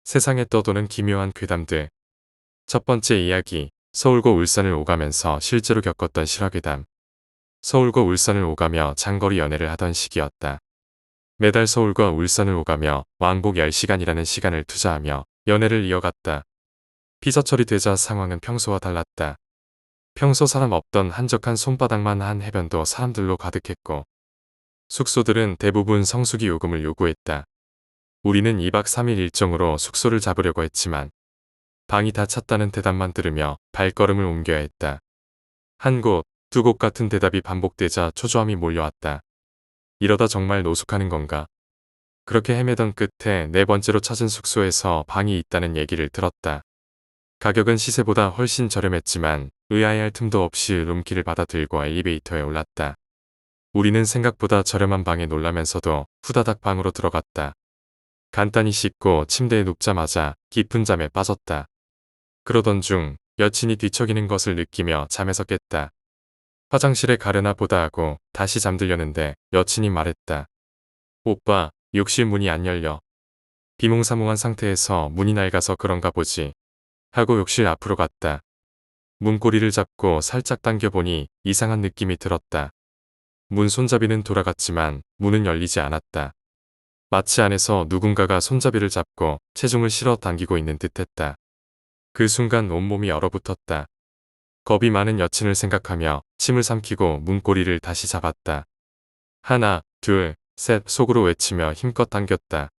세상에 떠도는 기묘한 괴담들. 첫 번째 이야기, 서울과 울산을 오가면서 실제로 겪었던 실화괴담. 서울과 울산을 오가며 장거리 연애를 하던 시기였다. 매달 서울과 울산을 오가며 왕복 10시간이라는 시간을 투자하며 연애를 이어갔다. 비자 처리되자 상황은 평소와 달랐다. 평소 사람 없던 한적한 손바닥만 한 해변도 사람들로 가득했고 숙소들은 대부분 성수기 요금을 요구했다. 우리는 2박 3일 일정으로 숙소를 잡으려고 했지만 방이 다 찼다는 대답만 들으며 발걸음을 옮겨야 했다. 한 곳, 두 곳 같은 대답이 반복되자 초조함이 몰려왔다. 이러다 정말 노숙하는 건가? 그렇게 헤매던 끝에 네 번째로 찾은 숙소에서 방이 있다는 얘기를 들었다. 가격은 시세보다 훨씬 저렴했지만 의아해할 틈도 없이 룸키를 받아 들고 엘리베이터에 올랐다. 우리는 생각보다 저렴한 방에 놀라면서도 후다닥 방으로 들어갔다. 간단히 씻고 침대에 눕자마자 깊은 잠에 빠졌다. 그러던 중 여친이 뒤척이는 것을 느끼며 잠에서 깼다. 화장실에 가려나 보다 하고 다시 잠들려는데 여친이 말했다. 오빠, 욕실 문이 안 열려. 비몽사몽한 상태에서 문이 낡아서 그런가 보지. 하고 욕실 앞으로 갔다. 문고리를 잡고 살짝 당겨보니 이상한 느낌이 들었다. 문 손잡이는 돌아갔지만 문은 열리지 않았다. 마치 안에서 누군가가 손잡이를 잡고 체중을 실어 당기고 있는 듯했다. 그 순간 온몸이 얼어붙었다. 겁이 많은 여친을 생각하며 침을 삼키고 문고리를 다시 잡았다. 하나, 둘, 셋 속으로 외치며 힘껏 당겼다.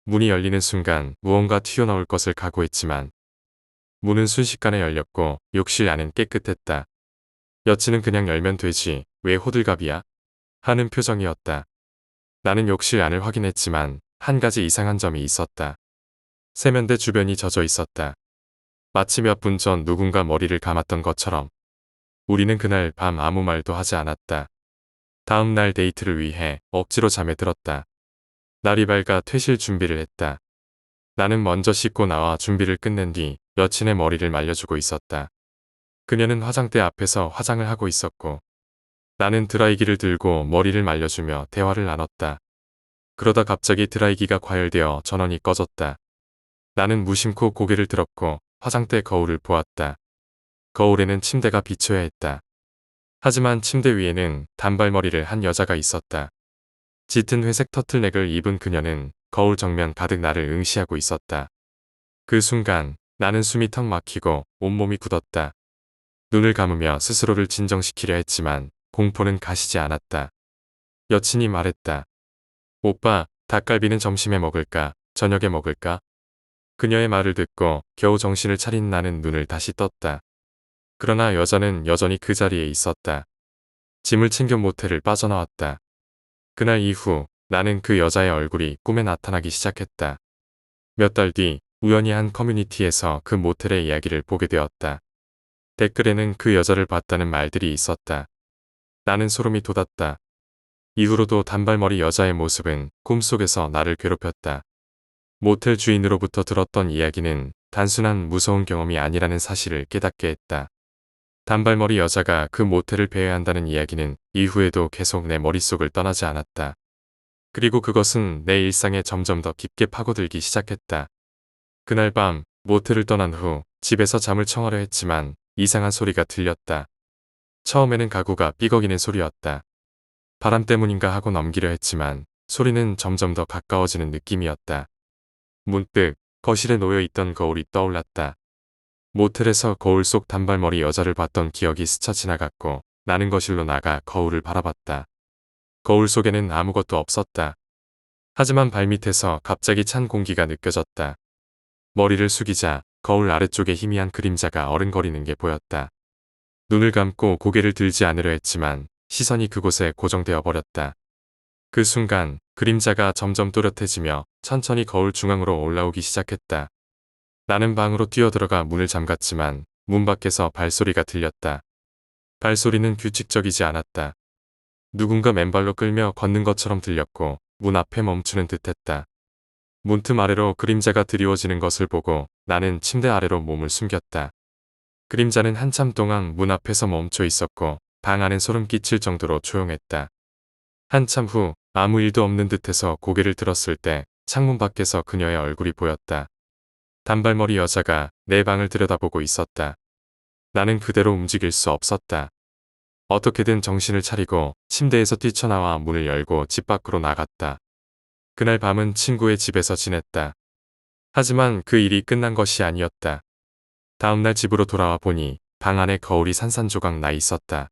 문이 열리는 순간 무언가 튀어나올 것을 각오했지만 문은 순식간에 열렸고 욕실 안은 깨끗했다. 여친은 그냥 열면 되지 왜 호들갑이야? 하는 표정이었다. 나는 욕실 안을 확인했지만 한 가지 이상한 점이 있었다. 세면대 주변이 젖어 있었다. 마치 몇 분 전 누군가 머리를 감았던 것처럼. 우리는 그날 밤 아무 말도 하지 않았다. 다음 날 데이트를 위해 억지로 잠에 들었다. 날이 밝아 퇴실 준비를 했다. 나는 먼저 씻고 나와 준비를 끝낸 뒤 여친의 머리를 말려주고 있었다. 그녀는 화장대 앞에서 화장을 하고 있었고 나는 드라이기를 들고 머리를 말려주며 대화를 나눴다. 그러다 갑자기 드라이기가 과열되어 전원이 꺼졌다. 나는 무심코 고개를 들었고 화장대 거울을 보았다. 거울에는 침대가 비쳐야 했다. 하지만 침대 위에는 단발머리를 한 여자가 있었다. 짙은 회색 터틀넥을 입은 그녀는 거울 정면 가득 나를 응시하고 있었다. 그 순간 나는 숨이 턱 막히고 온몸이 굳었다. 눈을 감으며 스스로를 진정시키려 했지만 공포는 가시지 않았다. 여친이 말했다. 오빠, 닭갈비는 점심에 먹을까? 저녁에 먹을까? 그녀의 말을 듣고 겨우 정신을 차린 나는 눈을 다시 떴다. 그러나 여자는 여전히 그 자리에 있었다. 짐을 챙겨 모텔을 빠져나왔다. 그날 이후 나는 그 여자의 얼굴이 꿈에 나타나기 시작했다. 몇 달 뒤 우연히 한 커뮤니티에서 그 모텔의 이야기를 보게 되었다. 댓글에는 그 여자를 봤다는 말들이 있었다. 나는 소름이 돋았다. 이후로도 단발머리 여자의 모습은 꿈속에서 나를 괴롭혔다. 모텔 주인으로부터 들었던 이야기는 단순한 무서운 경험이 아니라는 사실을 깨닫게 했다. 단발머리 여자가 그 모텔을 배회한다는 이야기는 이후에도 계속 내 머릿속을 떠나지 않았다. 그리고 그것은 내 일상에 점점 더 깊게 파고들기 시작했다. 그날 밤 모텔을 떠난 후 집에서 잠을 청하려 했지만 이상한 소리가 들렸다. 처음에는 가구가 삐걱이는 소리였다. 바람 때문인가 하고 넘기려 했지만 소리는 점점 더 가까워지는 느낌이었다. 문득 거실에 놓여있던 거울이 떠올랐다. 모텔에서 거울 속 단발머리 여자를 봤던 기억이 스쳐 지나갔고 나는 거실로 나가 거울을 바라봤다. 거울 속에는 아무것도 없었다. 하지만 발밑에서 갑자기 찬 공기가 느껴졌다. 머리를 숙이자 거울 아래쪽에 희미한 그림자가 어른거리는 게 보였다. 눈을 감고 고개를 들지 않으려 했지만 시선이 그곳에 고정되어 버렸다. 그 순간 그림자가 점점 또렷해지며 천천히 거울 중앙으로 올라오기 시작했다. 나는 방으로 뛰어들어가 문을 잠갔지만 문 밖에서 발소리가 들렸다. 발소리는 규칙적이지 않았다. 누군가 맨발로 끌며 걷는 것처럼 들렸고 문 앞에 멈추는 듯했다. 문틈 아래로 그림자가 드리워지는 것을 보고 나는 침대 아래로 몸을 숨겼다. 그림자는 한참 동안 문 앞에서 멈춰 있었고 방 안은 소름 끼칠 정도로 조용했다. 한참 후 아무 일도 없는 듯해서 고개를 들었을 때 창문 밖에서 그녀의 얼굴이 보였다. 단발머리 여자가 내 방을 들여다보고 있었다. 나는 그대로 움직일 수 없었다. 어떻게든 정신을 차리고 침대에서 뛰쳐나와 문을 열고 집 밖으로 나갔다. 그날 밤은 친구의 집에서 지냈다. 하지만 그 일이 끝난 것이 아니었다. 다음날 집으로 돌아와 보니 방 안에 거울이 산산조각 나 있었다.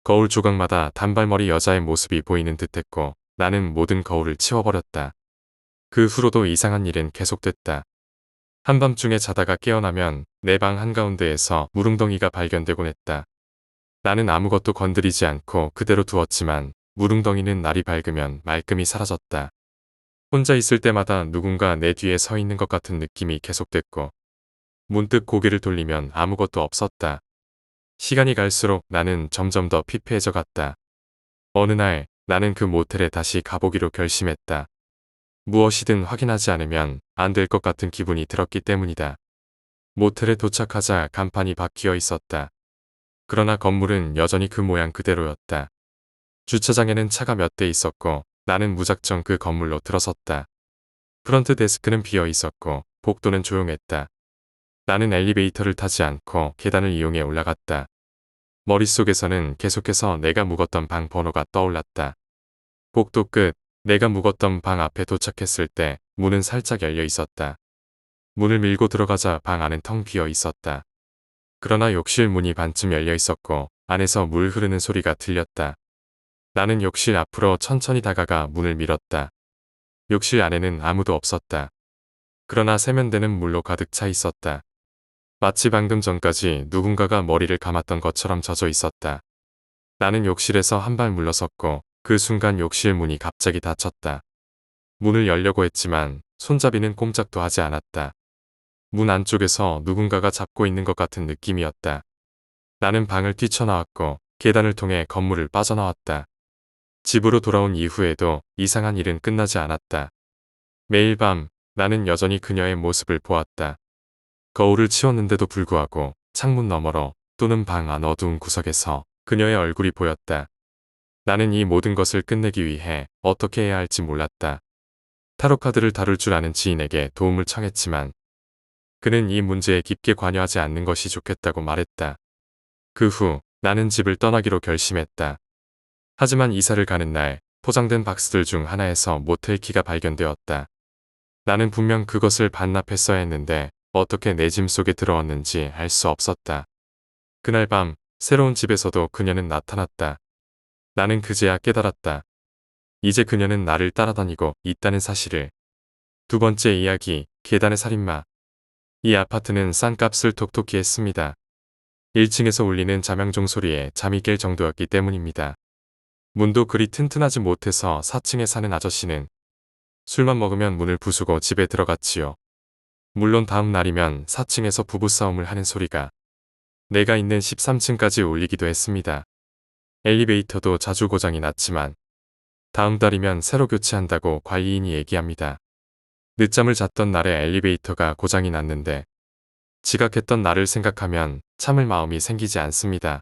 거울 조각마다 단발머리 여자의 모습이 보이는 듯했고 나는 모든 거울을 치워버렸다. 그 후로도 이상한 일은 계속됐다. 한밤중에 자다가 깨어나면 내 방 한가운데에서 물웅덩이가 발견되곤 했다. 나는 아무것도 건드리지 않고 그대로 두었지만 물웅덩이는 날이 밝으면 말끔히 사라졌다. 혼자 있을 때마다 누군가 내 뒤에 서 있는 것 같은 느낌이 계속됐고 문득 고개를 돌리면 아무것도 없었다. 시간이 갈수록 나는 점점 더 피폐해져 갔다. 어느 날 나는 그 모텔에 다시 가보기로 결심했다. 무엇이든 확인하지 않으면 안 될 것 같은 기분이 들었기 때문이다. 모텔에 도착하자 간판이 바뀌어 있었다. 그러나 건물은 여전히 그 모양 그대로였다. 주차장에는 차가 몇 대 있었고 나는 무작정 그 건물로 들어섰다. 프런트 데스크는 비어 있었고 복도는 조용했다. 나는 엘리베이터를 타지 않고 계단을 이용해 올라갔다. 머릿속에서는 계속해서 내가 묵었던 방 번호가 떠올랐다. 복도 끝, 내가 묵었던 방 앞에 도착했을 때 문은 살짝 열려 있었다. 문을 밀고 들어가자 방 안은 텅 비어 있었다. 그러나 욕실 문이 반쯤 열려 있었고 안에서 물 흐르는 소리가 들렸다. 나는 욕실 앞으로 천천히 다가가 문을 밀었다. 욕실 안에는 아무도 없었다. 그러나 세면대는 물로 가득 차 있었다. 마치 방금 전까지 누군가가 머리를 감았던 것처럼 젖어 있었다. 나는 욕실에서 한 발 물러섰고 그 순간 욕실 문이 갑자기 닫혔다. 문을 열려고 했지만 손잡이는 꼼짝도 하지 않았다. 문 안쪽에서 누군가가 잡고 있는 것 같은 느낌이었다. 나는 방을 뛰쳐나왔고 계단을 통해 건물을 빠져나왔다. 집으로 돌아온 이후에도 이상한 일은 끝나지 않았다. 매일 밤 나는 여전히 그녀의 모습을 보았다. 거울을 치웠는데도 불구하고 창문 너머로 또는 방 안 어두운 구석에서 그녀의 얼굴이 보였다. 나는 이 모든 것을 끝내기 위해 어떻게 해야 할지 몰랐다. 타로카드를 다룰 줄 아는 지인에게 도움을 청했지만 그는 이 문제에 깊게 관여하지 않는 것이 좋겠다고 말했다. 그 후 나는 집을 떠나기로 결심했다. 하지만 이사를 가는 날 포장된 박스들 중 하나에서 모텔 키가 발견되었다. 나는 분명 그것을 반납했어야 했는데 어떻게 내 짐 속에 들어왔는지 알 수 없었다. 그날 밤 새로운 집에서도 그녀는 나타났다. 나는 그제야 깨달았다. 이제 그녀는 나를 따라다니고 있다는 사실을. 두 번째 이야기, 계단의 살인마. 이 아파트는 싼 값을 톡톡히 했습니다. 1층에서 울리는 자명종 소리에 잠이 깰 정도였기 때문입니다. 문도 그리 튼튼하지 못해서 4층에 사는 아저씨는 술만 먹으면 문을 부수고 집에 들어갔지요. 물론 다음 날이면 4층에서 부부싸움을 하는 소리가 내가 있는 13층까지 울리기도 했습니다. 엘리베이터도 자주 고장이 났지만 다음 달이면 새로 교체한다고 관리인이 얘기합니다. 늦잠을 잤던 날에 엘리베이터가 고장이 났는데 지각했던 나를 생각하면 참을 마음이 생기지 않습니다.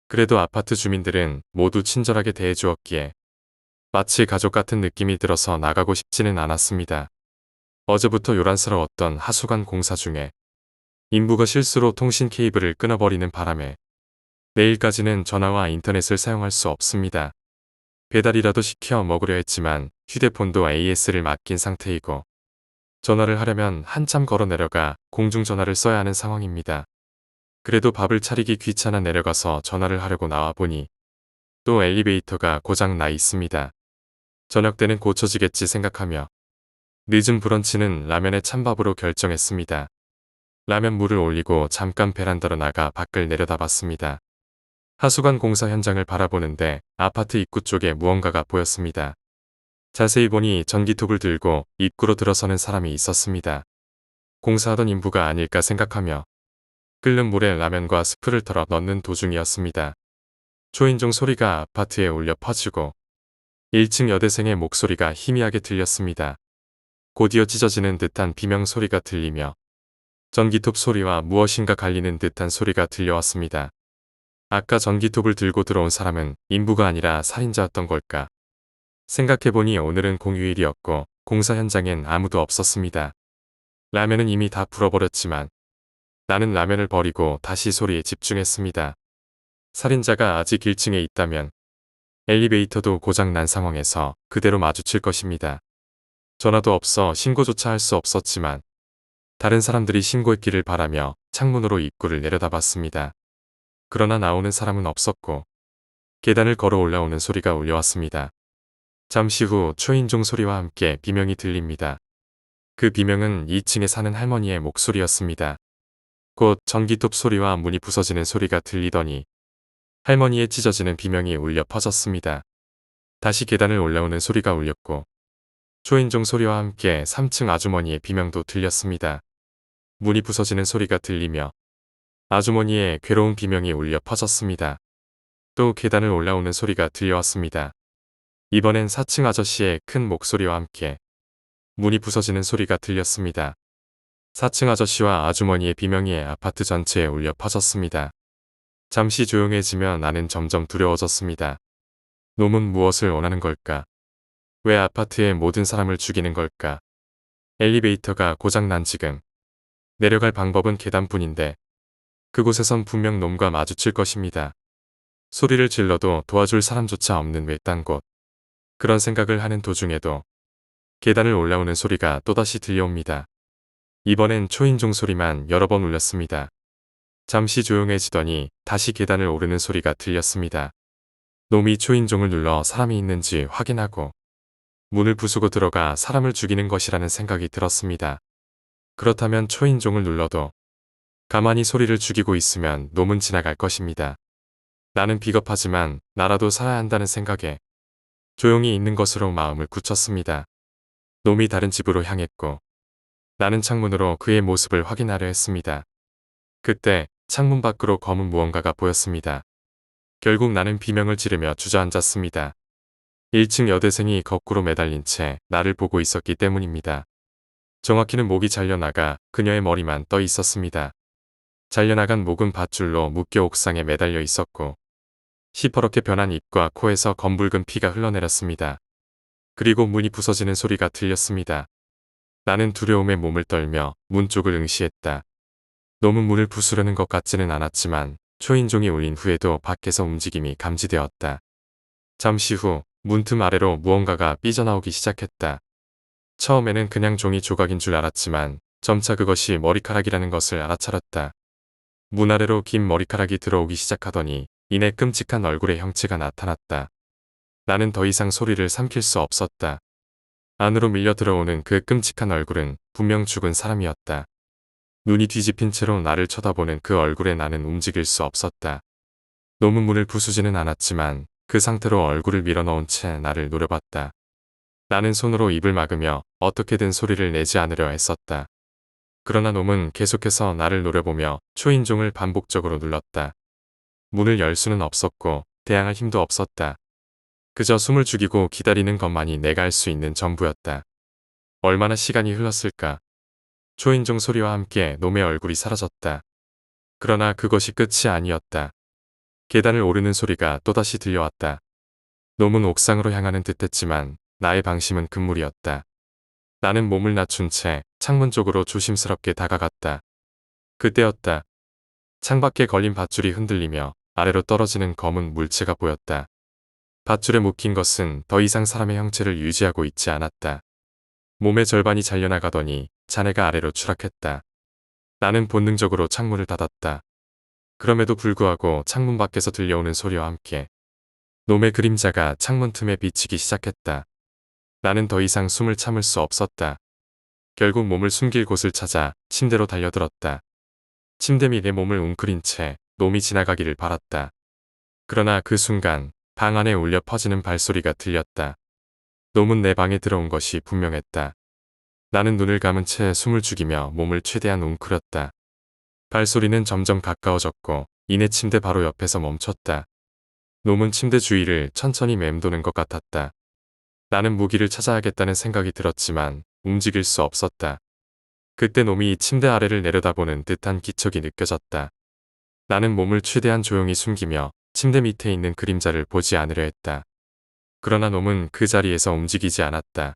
그래도 아파트 주민들은 모두 친절하게 대해주었기에 마치 가족 같은 느낌이 들어서 나가고 싶지는 않았습니다. 어제부터 요란스러웠던 하수관 공사 중에 인부가 실수로 통신 케이블을 끊어버리는 바람에 내일까지는 전화와 인터넷을 사용할 수 없습니다. 배달이라도 시켜 먹으려 했지만 휴대폰도 AS를 맡긴 상태이고 전화를 하려면 한참 걸어 내려가 공중전화를 써야 하는 상황입니다. 그래도 밥을 차리기 귀찮아 내려가서 전화를 하려고 나와보니 또 엘리베이터가 고장 나 있습니다. 저녁 때는 고쳐지겠지 생각하며 늦은 브런치는 라면에 찬밥으로 결정했습니다. 라면 물을 올리고 잠깐 베란다로 나가 밖을 내려다봤습니다. 하수관 공사 현장을 바라보는데 아파트 입구 쪽에 무언가가 보였습니다. 자세히 보니 전기톱을 들고 입구로 들어서는 사람이 있었습니다. 공사하던 인부가 아닐까 생각하며 끓는 물에 라면과 스프를 덜어 넣는 도중이었습니다. 초인종 소리가 아파트에 울려 퍼지고 1층 여대생의 목소리가 희미하게 들렸습니다. 곧이어 찢어지는 듯한 비명 소리가 들리며 전기톱 소리와 무엇인가 갈리는 듯한 소리가 들려왔습니다. 아까 전기톱을 들고 들어온 사람은 인부가 아니라 살인자였던 걸까? 생각해보니 오늘은 공휴일이었고 공사 현장엔 아무도 없었습니다. 라면은 이미 다 불어버렸지만 나는 라면을 버리고 다시 소리에 집중했습니다. 살인자가 아직 1층에 있다면 엘리베이터도 고장 난 상황에서 그대로 마주칠 것입니다. 전화도 없어 신고조차 할 수 없었지만 다른 사람들이 신고했기를 바라며 창문으로 입구를 내려다봤습니다. 그러나 나오는 사람은 없었고 계단을 걸어 올라오는 소리가 울려왔습니다. 잠시 후 초인종 소리와 함께 비명이 들립니다. 그 비명은 2층에 사는 할머니의 목소리였습니다. 곧 전기톱 소리와 문이 부서지는 소리가 들리더니 할머니의 찢어지는 비명이 울려 퍼졌습니다. 다시 계단을 올라오는 소리가 울렸고 초인종 소리와 함께 3층 아주머니의 비명도 들렸습니다. 문이 부서지는 소리가 들리며 아주머니의 괴로운 비명이 울려 퍼졌습니다. 또 계단을 올라오는 소리가 들려왔습니다. 이번엔 4층 아저씨의 큰 목소리와 함께 문이 부서지는 소리가 들렸습니다. 4층 아저씨와 아주머니의 비명이 아파트 전체에 울려 퍼졌습니다. 잠시 조용해지며 나는 점점 두려워졌습니다. 놈은 무엇을 원하는 걸까? 왜 아파트의 모든 사람을 죽이는 걸까? 엘리베이터가 고장난 지금 내려갈 방법은 계단뿐인데 그곳에선 분명 놈과 마주칠 것입니다. 소리를 질러도 도와줄 사람조차 없는 외딴 곳. 그런 생각을 하는 도중에도 계단을 올라오는 소리가 또다시 들려옵니다. 이번엔 초인종 소리만 여러 번 울렸습니다. 잠시 조용해지더니 다시 계단을 오르는 소리가 들렸습니다. 놈이 초인종을 눌러 사람이 있는지 확인하고 문을 부수고 들어가 사람을 죽이는 것이라는 생각이 들었습니다. 그렇다면 초인종을 눌러도 가만히 소리를 죽이고 있으면 놈은 지나갈 것입니다. 나는 비겁하지만 나라도 살아야 한다는 생각에 조용히 있는 것으로 마음을 굳혔습니다. 놈이 다른 집으로 향했고 나는 창문으로 그의 모습을 확인하려 했습니다. 그때 창문 밖으로 검은 무언가가 보였습니다. 결국 나는 비명을 지르며 주저앉았습니다. 1층 여대생이 거꾸로 매달린 채 나를 보고 있었기 때문입니다. 정확히는 목이 잘려나가 그녀의 머리만 떠 있었습니다. 잘려나간 목은 밧줄로 묶여 옥상에 매달려 있었고 시퍼렇게 변한 입과 코에서 검붉은 피가 흘러내렸습니다. 그리고 문이 부서지는 소리가 들렸습니다. 나는 두려움에 몸을 떨며 문 쪽을 응시했다. 놈은 문을 부수려는 것 같지는 않았지만 초인종이 울린 후에도 밖에서 움직임이 감지되었다. 잠시 후 문틈 아래로 무언가가 삐져나오기 시작했다. 처음에는 그냥 종이 조각인 줄 알았지만 점차 그것이 머리카락이라는 것을 알아차렸다. 문 아래로 긴 머리카락이 들어오기 시작하더니 이내 끔찍한 얼굴의 형체가 나타났다. 나는 더 이상 소리를 삼킬 수 없었다. 안으로 밀려 들어오는 그 끔찍한 얼굴은 분명 죽은 사람이었다. 눈이 뒤집힌 채로 나를 쳐다보는 그 얼굴에 나는 움직일 수 없었다. 놈은 문을 부수지는 않았지만 그 상태로 얼굴을 밀어넣은 채 나를 노려봤다. 나는 손으로 입을 막으며 어떻게든 소리를 내지 않으려 했었다. 그러나 놈은 계속해서 나를 노려보며 초인종을 반복적으로 눌렀다. 문을 열 수는 없었고 대항할 힘도 없었다. 그저 숨을 죽이고 기다리는 것만이 내가 할 수 있는 전부였다. 얼마나 시간이 흘렀을까? 초인종 소리와 함께 놈의 얼굴이 사라졌다. 그러나 그것이 끝이 아니었다. 계단을 오르는 소리가 또다시 들려왔다. 놈은 옥상으로 향하는 듯했지만 나의 방심은 금물이었다. 나는 몸을 낮춘 채 창문 쪽으로 조심스럽게 다가갔다. 그때였다. 창밖에 걸린 밧줄이 흔들리며 아래로 떨어지는 검은 물체가 보였다. 밧줄에 묶인 것은 더 이상 사람의 형체를 유지하고 있지 않았다. 몸의 절반이 잘려나가더니 잔해가 아래로 추락했다. 나는 본능적으로 창문을 닫았다. 그럼에도 불구하고 창문 밖에서 들려오는 소리와 함께 놈의 그림자가 창문 틈에 비치기 시작했다. 나는 더 이상 숨을 참을 수 없었다. 결국 몸을 숨길 곳을 찾아 침대로 달려들었다. 침대 밑에 몸을 웅크린 채 놈이 지나가기를 바랐다. 그러나 그 순간 방 안에 울려 퍼지는 발소리가 들렸다. 놈은 내 방에 들어온 것이 분명했다. 나는 눈을 감은 채 숨을 죽이며 몸을 최대한 웅크렸다. 발소리는 점점 가까워졌고 이내 침대 바로 옆에서 멈췄다. 놈은 침대 주위를 천천히 맴도는 것 같았다. 나는 무기를 찾아야겠다는 생각이 들었지만 움직일 수 없었다. 그때 놈이 침대 아래를 내려다보는 듯한 기척이 느껴졌다. 나는 몸을 최대한 조용히 숨기며 침대 밑에 있는 그림자를 보지 않으려 했다. 그러나 놈은 그 자리에서 움직이지 않았다.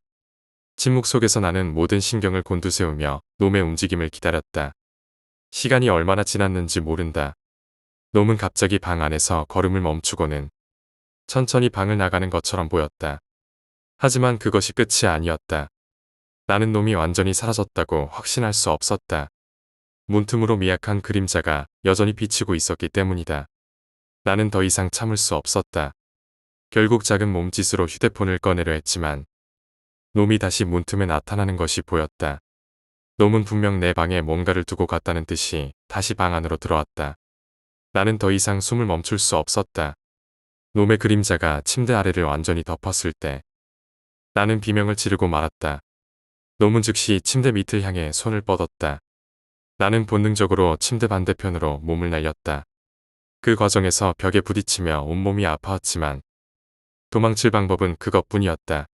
침묵 속에서 나는 모든 신경을 곤두세우며 놈의 움직임을 기다렸다. 시간이 얼마나 지났는지 모른다. 놈은 갑자기 방 안에서 걸음을 멈추고는 천천히 방을 나가는 것처럼 보였다. 하지만 그것이 끝이 아니었다. 나는 놈이 완전히 사라졌다고 확신할 수 없었다. 문틈으로 미약한 그림자가 여전히 비치고 있었기 때문이다. 나는 더 이상 참을 수 없었다. 결국 작은 몸짓으로 휴대폰을 꺼내려 했지만 놈이 다시 문틈에 나타나는 것이 보였다. 놈은 분명 내 방에 뭔가를 두고 갔다는 듯이 다시 방 안으로 들어왔다. 나는 더 이상 숨을 멈출 수 없었다. 놈의 그림자가 침대 아래를 완전히 덮었을 때 나는 비명을 지르고 말았다. 놈은 즉시 침대 밑을 향해 손을 뻗었다. 나는 본능적으로 침대 반대편으로 몸을 날렸다. 그 과정에서 벽에 부딪히며 온몸이 아파왔지만 도망칠 방법은 그것뿐이었다.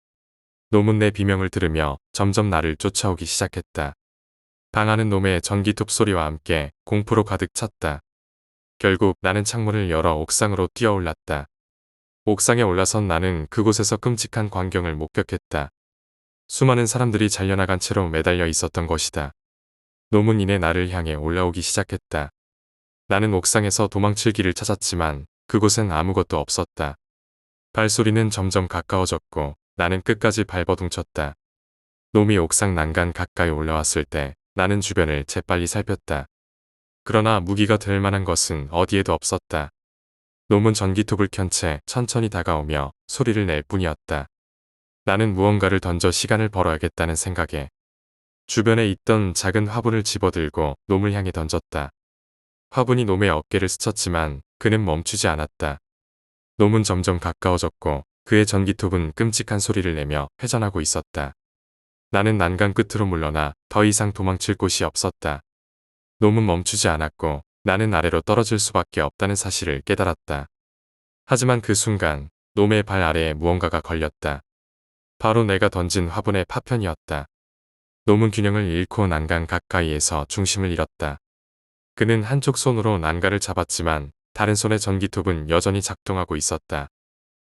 놈은 내 비명을 들으며 점점 나를 쫓아오기 시작했다. 방 안은 놈의 전기톱 소리와 함께 공포로 가득 찼다. 결국 나는 창문을 열어 옥상으로 뛰어올랐다. 옥상에 올라선 나는 그곳에서 끔찍한 광경을 목격했다. 수많은 사람들이 잘려나간 채로 매달려 있었던 것이다. 놈은 이내 나를 향해 올라오기 시작했다. 나는 옥상에서 도망칠 길을 찾았지만 그곳엔 아무것도 없었다. 발소리는 점점 가까워졌고 나는 끝까지 발버둥쳤다. 놈이 옥상 난간 가까이 올라왔을 때 나는 주변을 재빨리 살폈다. 그러나 무기가 될 만한 것은 어디에도 없었다. 놈은 전기톱을 켠 채 천천히 다가오며 소리를 낼 뿐이었다. 나는 무언가를 던져 시간을 벌어야겠다는 생각에 주변에 있던 작은 화분을 집어들고 놈을 향해 던졌다. 화분이 놈의 어깨를 스쳤지만 그는 멈추지 않았다. 놈은 점점 가까워졌고 그의 전기톱은 끔찍한 소리를 내며 회전하고 있었다. 나는 난간 끝으로 물러나 더 이상 도망칠 곳이 없었다. 놈은 멈추지 않았고 나는 아래로 떨어질 수밖에 없다는 사실을 깨달았다. 하지만 그 순간 놈의 발 아래에 무언가가 걸렸다. 바로 내가 던진 화분의 파편이었다. 놈은 균형을 잃고 난간 가까이에서 중심을 잃었다. 그는 한쪽 손으로 난간을 잡았지만 다른 손의 전기톱은 여전히 작동하고 있었다.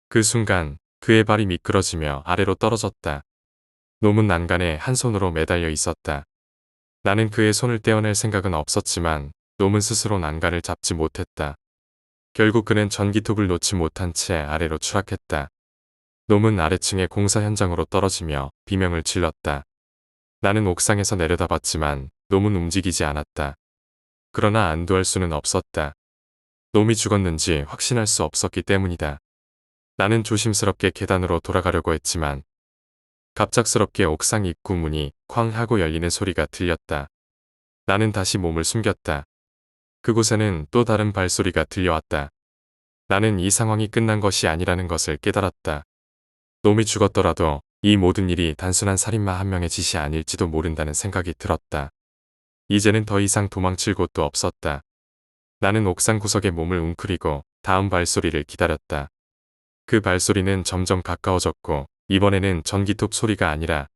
그 순간 그의 발이 미끄러지며 아래로 떨어졌다. 놈은 난간에 한 손으로 매달려 있었다. 나는 그의 손을 떼어낼 생각은 없었지만 놈은 스스로 난간을 잡지 못했다. 결국 그는 전기톱을 놓지 못한 채 아래로 추락했다. 놈은 아래층의 공사 현장으로 떨어지며 비명을 질렀다. 나는 옥상에서 내려다봤지만 놈은 움직이지 않았다. 그러나 안도할 수는 없었다. 놈이 죽었는지 확신할 수 없었기 때문이다. 나는 조심스럽게 계단으로 돌아가려고 했지만 갑작스럽게 옥상 입구 문이 쾅 하고 열리는 소리가 들렸다. 나는 다시 몸을 숨겼다. 그곳에는 또 다른 발소리가 들려왔다. 나는 이 상황이 끝난 것이 아니라는 것을 깨달았다. 놈이 죽었더라도 이 모든 일이 단순한 살인마 한 명의 짓이 아닐지도 모른다는 생각이 들었다. 이제는 더 이상 도망칠 곳도 없었다. 나는 옥상 구석에 몸을 웅크리고 다음 발소리를 기다렸다. 그 발소리는 점점 가까워졌고 이번에는 전기톱 소리가 아니라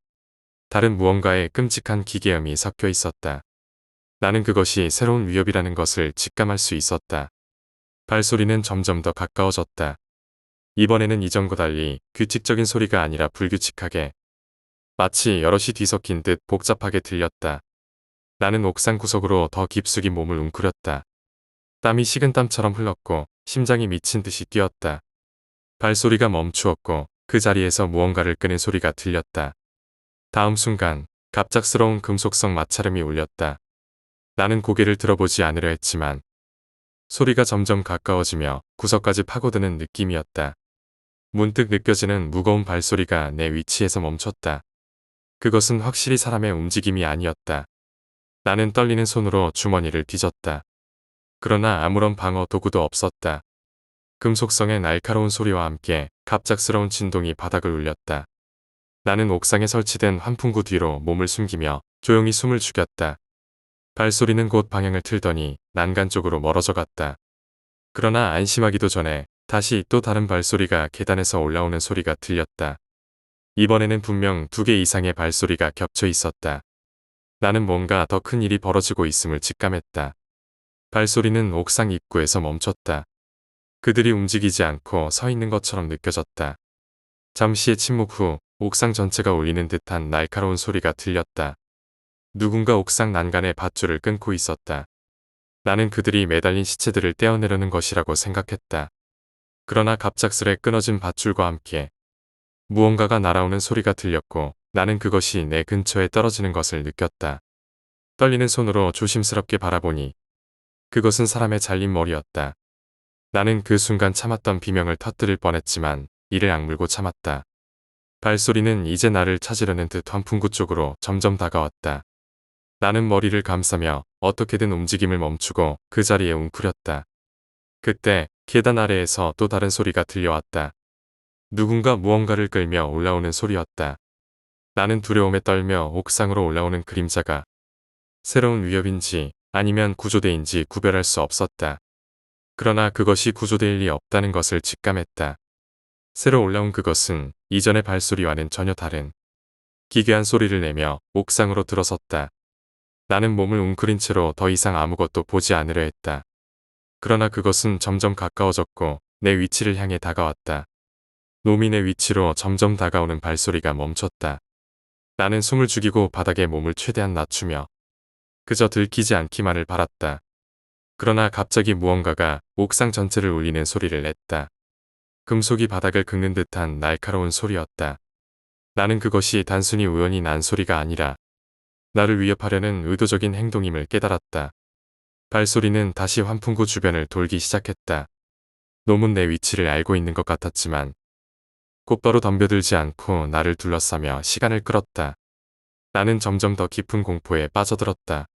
다른 무언가의 끔찍한 기계음이 섞여 있었다. 나는 그것이 새로운 위협이라는 것을 직감할 수 있었다. 발소리는 점점 더 가까워졌다. 이번에는 이전과 달리 규칙적인 소리가 아니라 불규칙하게 마치 여럿이 뒤섞인 듯 복잡하게 들렸다. 나는 옥상 구석으로 더 깊숙이 몸을 웅크렸다. 땀이 식은땀처럼 흘렀고 심장이 미친 듯이 뛰었다. 발소리가 멈추었고 그 자리에서 무언가를 끄는 소리가 들렸다. 다음 순간 갑작스러운 금속성 마찰음이 울렸다. 나는 고개를 들어보지 않으려 했지만 소리가 점점 가까워지며 구석까지 파고드는 느낌이었다. 문득 느껴지는 무거운 발소리가 내 위치에서 멈췄다. 그것은 확실히 사람의 움직임이 아니었다. 나는 떨리는 손으로 주머니를 뒤졌다. 그러나 아무런 방어 도구도 없었다. 금속성의 날카로운 소리와 함께 갑작스러운 진동이 바닥을 울렸다. 나는 옥상에 설치된 환풍구 뒤로 몸을 숨기며 조용히 숨을 죽였다. 발소리는 곧 방향을 틀더니 난간 쪽으로 멀어져 갔다. 그러나 안심하기도 전에 다시 또 다른 발소리가 계단에서 올라오는 소리가 들렸다. 이번에는 분명 2개 이상의 발소리가 겹쳐 있었다. 나는 뭔가 더 큰 일이 벌어지고 있음을 직감했다. 발소리는 옥상 입구에서 멈췄다. 그들이 움직이지 않고 서 있는 것처럼 느껴졌다. 잠시의 침묵 후 옥상 전체가 울리는 듯한 날카로운 소리가 들렸다. 누군가 옥상 난간의 밧줄을 끊고 있었다. 나는 그들이 매달린 시체들을 떼어내려는 것이라고 생각했다. 그러나 갑작스레 끊어진 밧줄과 함께 무언가가 날아오는 소리가 들렸고 나는 그것이 내 근처에 떨어지는 것을 느꼈다. 떨리는 손으로 조심스럽게 바라보니 그것은 사람의 잘린 머리였다. 나는 그 순간 참았던 비명을 터뜨릴 뻔했지만 이를 악물고 참았다. 발소리는 이제 나를 찾으려는 듯 환풍구 쪽으로 점점 다가왔다. 나는 머리를 감싸며 어떻게든 움직임을 멈추고 그 자리에 웅크렸다. 그때 계단 아래에서 또 다른 소리가 들려왔다. 누군가 무언가를 끌며 올라오는 소리였다. 나는 두려움에 떨며 옥상으로 올라오는 그림자가 새로운 위협인지 아니면 구조대인지 구별할 수 없었다. 그러나 그것이 구조대일 리 없다는 것을 직감했다. 새로 올라온 그것은 이전의 발소리와는 전혀 다른 기괴한 소리를 내며 옥상으로 들어섰다. 나는 몸을 웅크린 채로 더 이상 아무것도 보지 않으려 했다. 그러나 그것은 점점 가까워졌고 내 위치를 향해 다가왔다. 놈이 내 위치로 점점 다가오는 발소리가 멈췄다. 나는 숨을 죽이고 바닥에 몸을 최대한 낮추며 그저 들키지 않기만을 바랐다. 그러나 갑자기 무언가가 옥상 전체를 울리는 소리를 냈다. 금속이 바닥을 긁는 듯한 날카로운 소리였다. 나는 그것이 단순히 우연히 난 소리가 아니라 나를 위협하려는 의도적인 행동임을 깨달았다. 발소리는 다시 환풍구 주변을 돌기 시작했다. 놈은 내 위치를 알고 있는 것 같았지만 곧바로 덤벼들지 않고 나를 둘러싸며 시간을 끌었다. 나는 점점 더 깊은 공포에 빠져들었다.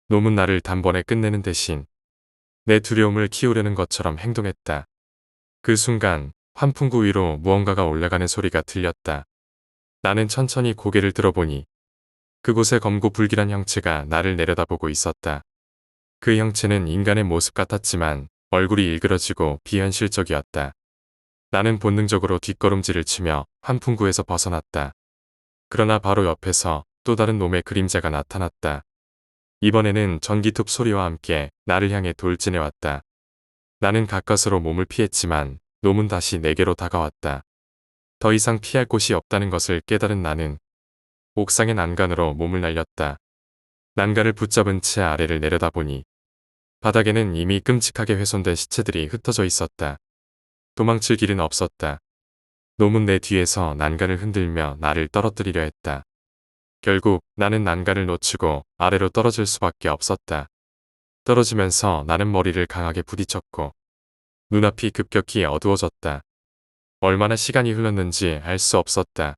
놈은 나를 단번에 끝내는 대신 내 두려움을 키우려는 것처럼 행동했다. 그 순간 환풍구 위로 무언가가 올라가는 소리가 들렸다. 나는 천천히 고개를 들어보니 그곳에 검고 불길한 형체가 나를 내려다보고 있었다. 그 형체는 인간의 모습 같았지만 얼굴이 일그러지고 비현실적이었다. 나는 본능적으로 뒷걸음질을 치며 환풍구에서 벗어났다. 그러나 바로 옆에서 또 다른 놈의 그림자가 나타났다. 이번에는 전기톱 소리와 함께 나를 향해 돌진해왔다. 나는 가까스로 몸을 피했지만 놈은 다시 내게로 다가왔다. 더 이상 피할 곳이 없다는 것을 깨달은 나는 옥상의 난간으로 몸을 날렸다. 난간을 붙잡은 채 아래를 내려다보니 바닥에는 이미 끔찍하게 훼손된 시체들이 흩어져 있었다. 도망칠 길은 없었다. 놈은 내 뒤에서 난간을 흔들며 나를 떨어뜨리려 했다. 결국 나는 난간을 놓치고 아래로 떨어질 수밖에 없었다. 떨어지면서 나는 머리를 강하게 부딪혔고 눈앞이 급격히 어두워졌다. 얼마나 시간이 흘렀는지 알 수 없었다.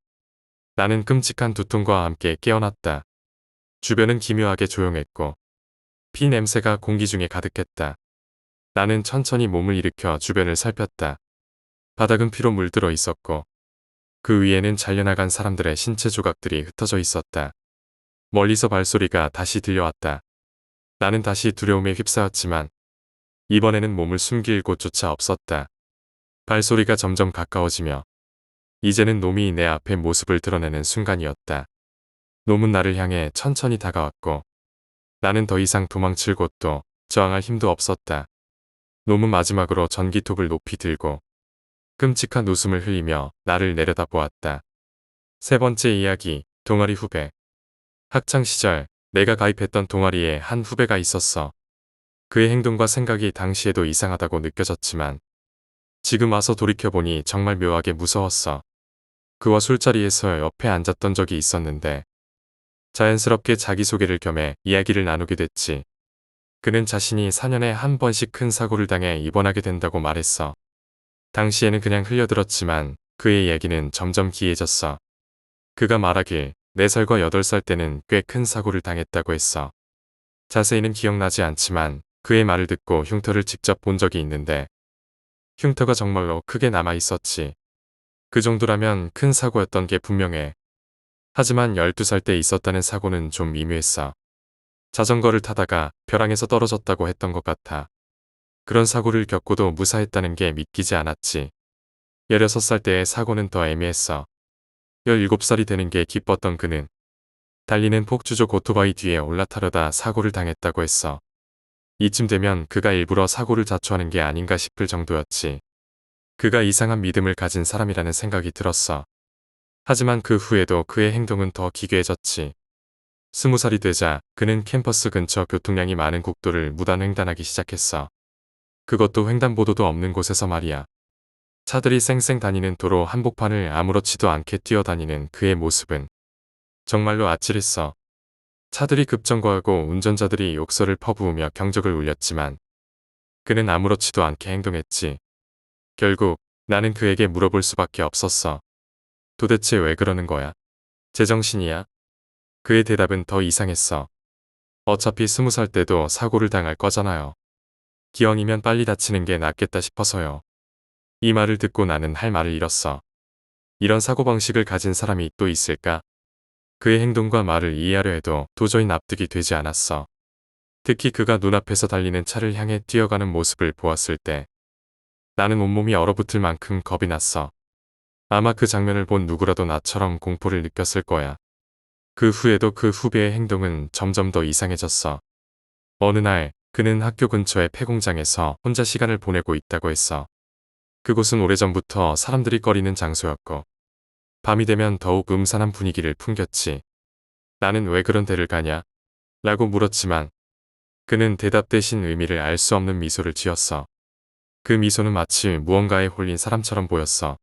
나는 끔찍한 두통과 함께 깨어났다. 주변은 기묘하게 조용했고 피 냄새가 공기 중에 가득했다. 나는 천천히 몸을 일으켜 주변을 살폈다. 바닥은 피로 물들어 있었고 그 위에는 잘려나간 사람들의 신체 조각들이 흩어져 있었다. 멀리서 발소리가 다시 들려왔다. 나는 다시 두려움에 휩싸였지만 이번에는 몸을 숨길 곳조차 없었다. 발소리가 점점 가까워지며 이제는 놈이 내 앞에 모습을 드러내는 순간이었다. 놈은 나를 향해 천천히 다가왔고 나는 더 이상 도망칠 곳도 저항할 힘도 없었다. 놈은 마지막으로 전기톱을 높이 들고 끔찍한 웃음을 흘리며 나를 내려다보았다. 세 번째 이야기, 동아리 후배. 학창시절 내가 가입했던 동아리에 한 후배가 있었어. 그의 행동과 생각이 당시에도 이상하다고 느껴졌지만 지금 와서 돌이켜보니 정말 묘하게 무서웠어. 그와 술자리에서 옆에 앉았던 적이 있었는데 자연스럽게 자기소개를 겸해 이야기를 나누게 됐지. 그는 자신이 4년에 한 번씩 큰 사고를 당해 입원하게 된다고 말했어. 당시에는 그냥 흘려들었지만 그의 이야기는 점점 기이해졌어. 그가 말하길 4살과 8살 때는 꽤 큰 사고를 당했다고 했어. 자세히는 기억나지 않지만 그의 말을 듣고 흉터를 직접 본 적이 있는데 흉터가 정말로 크게 남아 있었지. 그 정도라면 큰 사고였던 게 분명해. 하지만 12살 때 있었다는 사고는 좀 미묘했어. 자전거를 타다가 벼랑에서 떨어졌다고 했던 것 같아. 그런 사고를 겪고도 무사했다는 게 믿기지 않았지. 16살 때의 사고는 더 애매했어. 17살이 되는 게 기뻤던 그는 달리는 폭주족 오토바이 뒤에 올라타려다 사고를 당했다고 했어. 이쯤 되면 그가 일부러 사고를 자초하는 게 아닌가 싶을 정도였지. 그가 이상한 믿음을 가진 사람이라는 생각이 들었어. 하지만 그 후에도 그의 행동은 더 기괴해졌지. 20살이 되자 그는 캠퍼스 근처 교통량이 많은 국도를 무단 횡단하기 시작했어. 그것도 횡단보도도 없는 곳에서 말이야. 차들이 쌩쌩 다니는 도로 한복판을 아무렇지도 않게 뛰어다니는 그의 모습은 정말로 아찔했어. 차들이 급정거하고 운전자들이 욕설을 퍼부으며 경적을 울렸지만 그는 아무렇지도 않게 행동했지. 결국 나는 그에게 물어볼 수밖에 없었어. 도대체 왜 그러는 거야? 제정신이야? 그의 대답은 더 이상했어. 어차피 20살 때도 사고를 당할 거잖아요. 기왕이면 빨리 다치는 게 낫겠다 싶어서요. 이 말을 듣고 나는 할 말을 잃었어. 이런 사고방식을 가진 사람이 또 있을까? 그의 행동과 말을 이해하려 해도 도저히 납득이 되지 않았어. 특히 그가 눈앞에서 달리는 차를 향해 뛰어가는 모습을 보았을 때 나는 온몸이 얼어붙을 만큼 겁이 났어. 아마 그 장면을 본 누구라도 나처럼 공포를 느꼈을 거야. 그 후에도 그 후배의 행동은 점점 더 이상해졌어. 어느 날 그는 학교 근처의 폐공장에서 혼자 시간을 보내고 있다고 했어. 그곳은 오래전부터 사람들이 꺼리는 장소였고 밤이 되면 더욱 음산한 분위기를 풍겼지. 나는 왜 그런 데를 가냐? 라고 물었지만 그는 대답 대신 의미를 알 수 없는 미소를 지었어. 그 미소는 마치 무언가에 홀린 사람처럼 보였어.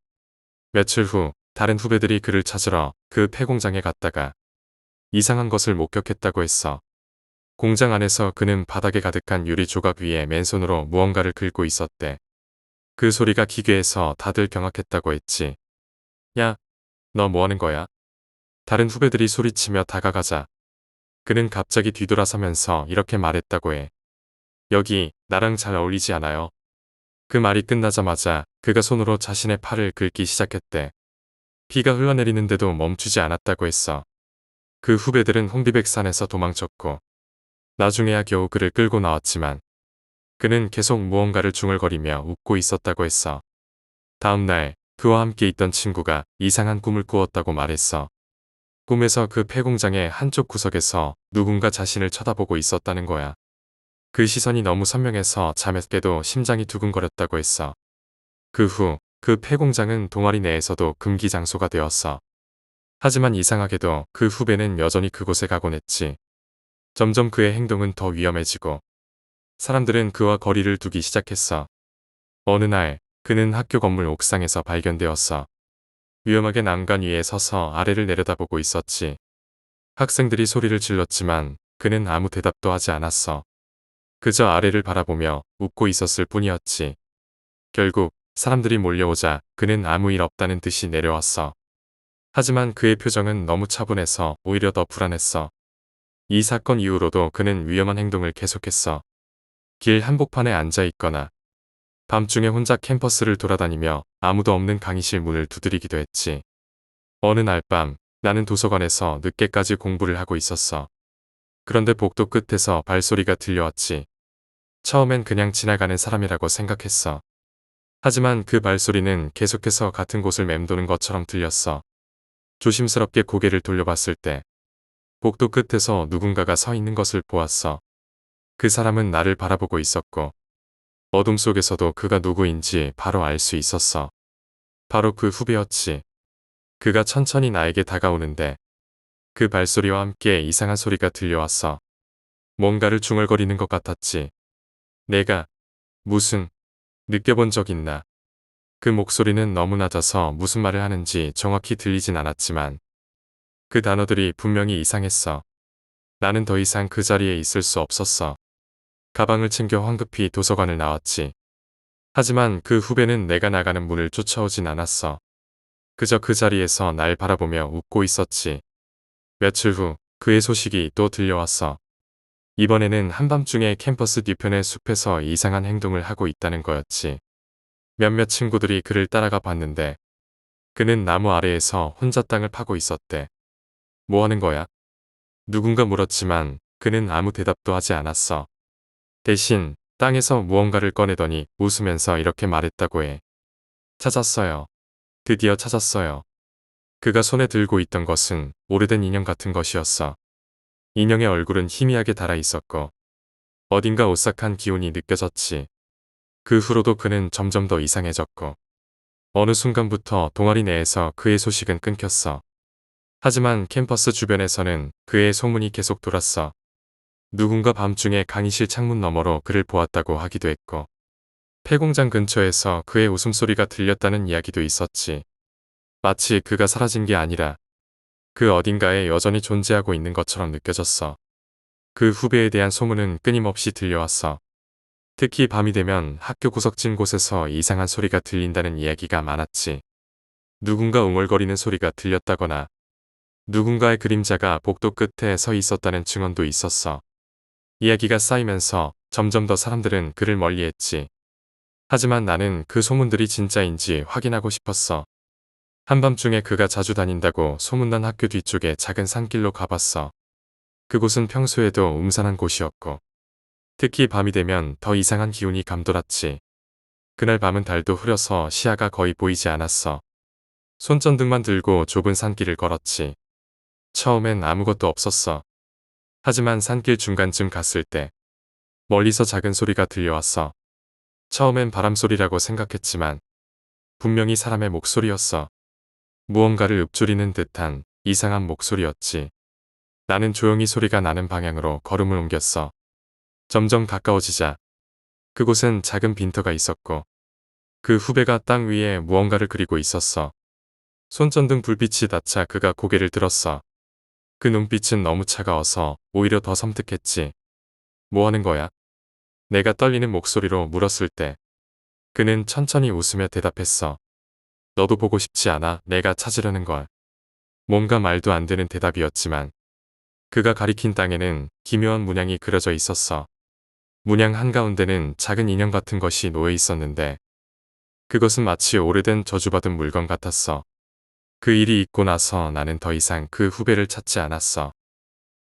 며칠 후 다른 후배들이 그를 찾으러 그 폐공장에 갔다가 이상한 것을 목격했다고 했어. 공장 안에서 그는 바닥에 가득한 유리 조각 위에 맨손으로 무언가를 긁고 있었대. 그 소리가 기괴해서 다들 경악했다고 했지. 야, 너 뭐 하는 거야? 다른 후배들이 소리치며 다가가자 그는 갑자기 뒤돌아서면서 이렇게 말했다고 해. 여기 나랑 잘 어울리지 않아요? 그 말이 끝나자마자 그가 손으로 자신의 팔을 긁기 시작했대. 피가 흘러내리는데도 멈추지 않았다고 했어. 그 후배들은 홍비백산에서 도망쳤고 나중에야 겨우 그를 끌고 나왔지만 그는 계속 무언가를 중얼거리며 웃고 있었다고 했어. 다음 날 그와 함께 있던 친구가 이상한 꿈을 꾸었다고 말했어. 꿈에서 그 폐공장의 한쪽 구석에서 누군가 자신을 쳐다보고 있었다는 거야. 그 시선이 너무 선명해서 잠에 깨도 심장이 두근거렸다고 했어. 그 후 그 폐공장은 동아리 내에서도 금기 장소가 되었어. 하지만 이상하게도 그 후배는 여전히 그곳에 가곤 했지. 점점 그의 행동은 더 위험해지고 사람들은 그와 거리를 두기 시작했어. 어느 날 그는 학교 건물 옥상에서 발견되었어. 위험하게 난간 위에 서서 아래를 내려다보고 있었지. 학생들이 소리를 질렀지만 그는 아무 대답도 하지 않았어. 그저 아래를 바라보며 웃고 있었을 뿐이었지. 결국 사람들이 몰려오자 그는 아무 일 없다는 듯이 내려왔어. 하지만 그의 표정은 너무 차분해서 오히려 더 불안했어. 이 사건 이후로도 그는 위험한 행동을 계속했어. 길 한복판에 앉아 있거나 밤중에 혼자 캠퍼스를 돌아다니며 아무도 없는 강의실 문을 두드리기도 했지. 어느 날 밤 나는 도서관에서 늦게까지 공부를 하고 있었어. 그런데 복도 끝에서 발소리가 들려왔지. 처음엔 그냥 지나가는 사람이라고 생각했어. 하지만 그 발소리는 계속해서 같은 곳을 맴도는 것처럼 들렸어. 조심스럽게 고개를 돌려봤을 때 복도 끝에서 누군가가 서 있는 것을 보았어. 그 사람은 나를 바라보고 있었고 어둠 속에서도 그가 누구인지 바로 알 수 있었어. 바로 그 후배였지. 그가 천천히 나에게 다가오는데 그 발소리와 함께 이상한 소리가 들려왔어. 뭔가를 중얼거리는 것 같았지. 내가 무슨 느껴본 적 있나? 그 목소리는 너무 낮아서 무슨 말을 하는지 정확히 들리진 않았지만 그 단어들이 분명히 이상했어. 나는 더 이상 그 자리에 있을 수 없었어. 가방을 챙겨 황급히 도서관을 나왔지. 하지만 그 후배는 내가 나가는 문을 쫓아오진 않았어. 그저 그 자리에서 날 바라보며 웃고 있었지. 며칠 후 그의 소식이 또 들려왔어. 이번에는 한밤중에 캠퍼스 뒤편의 숲에서 이상한 행동을 하고 있다는 거였지. 몇몇 친구들이 그를 따라가 봤는데 그는 나무 아래에서 혼자 땅을 파고 있었대. 뭐 하는 거야? 누군가 물었지만 그는 아무 대답도 하지 않았어. 대신 땅에서 무언가를 꺼내더니 웃으면서 이렇게 말했다고 해. 찾았어요. 드디어 찾았어요. 그가 손에 들고 있던 것은 오래된 인형 같은 것이었어. 인형의 얼굴은 희미하게 달아 있었고 어딘가 오싹한 기운이 느껴졌지. 그 후로도 그는 점점 더 이상해졌고 어느 순간부터 동아리 내에서 그의 소식은 끊겼어. 하지만 캠퍼스 주변에서는 그의 소문이 계속 돌았어. 누군가 밤중에 강의실 창문 너머로 그를 보았다고 하기도 했고, 폐공장 근처에서 그의 웃음소리가 들렸다는 이야기도 있었지. 마치 그가 사라진 게 아니라 그 어딘가에 여전히 존재하고 있는 것처럼 느껴졌어. 그 후배에 대한 소문은 끊임없이 들려왔어. 특히 밤이 되면 학교 구석진 곳에서 이상한 소리가 들린다는 이야기가 많았지. 누군가 웅얼거리는 소리가 들렸다거나 누군가의 그림자가 복도 끝에 서 있었다는 증언도 있었어. 이야기가 쌓이면서 점점 더 사람들은 그를 멀리했지. 하지만 나는 그 소문들이 진짜인지 확인하고 싶었어. 한밤중에 그가 자주 다닌다고 소문난 학교 뒤쪽에 작은 산길로 가봤어. 그곳은 평소에도 음산한 곳이었고, 특히 밤이 되면 더 이상한 기운이 감돌았지. 그날 밤은 달도 흐려서 시야가 거의 보이지 않았어. 손전등만 들고 좁은 산길을 걸었지. 처음엔 아무것도 없었어. 하지만 산길 중간쯤 갔을 때 멀리서 작은 소리가 들려왔어. 처음엔 바람소리라고 생각했지만 분명히 사람의 목소리였어. 무언가를 읊조리는 듯한 이상한 목소리였지. 나는 조용히 소리가 나는 방향으로 걸음을 옮겼어. 점점 가까워지자 그곳엔 작은 빈터가 있었고 그 후배가 땅 위에 무언가를 그리고 있었어. 손전등 불빛이 닿자 그가 고개를 들었어. 그 눈빛은 너무 차가워서 오히려 더 섬뜩했지. 뭐 하는 거야? 내가 떨리는 목소리로 물었을 때 그는 천천히 웃으며 대답했어. 너도 보고 싶지 않아? 내가 찾으려는 걸. 뭔가 말도 안 되는 대답이었지만 그가 가리킨 땅에는 기묘한 문양이 그려져 있었어. 문양 한가운데는 작은 인형 같은 것이 놓여 있었는데 그것은 마치 오래된 저주받은 물건 같았어. 그 일이 있고 나서 나는 더 이상 그 후배를 찾지 않았어.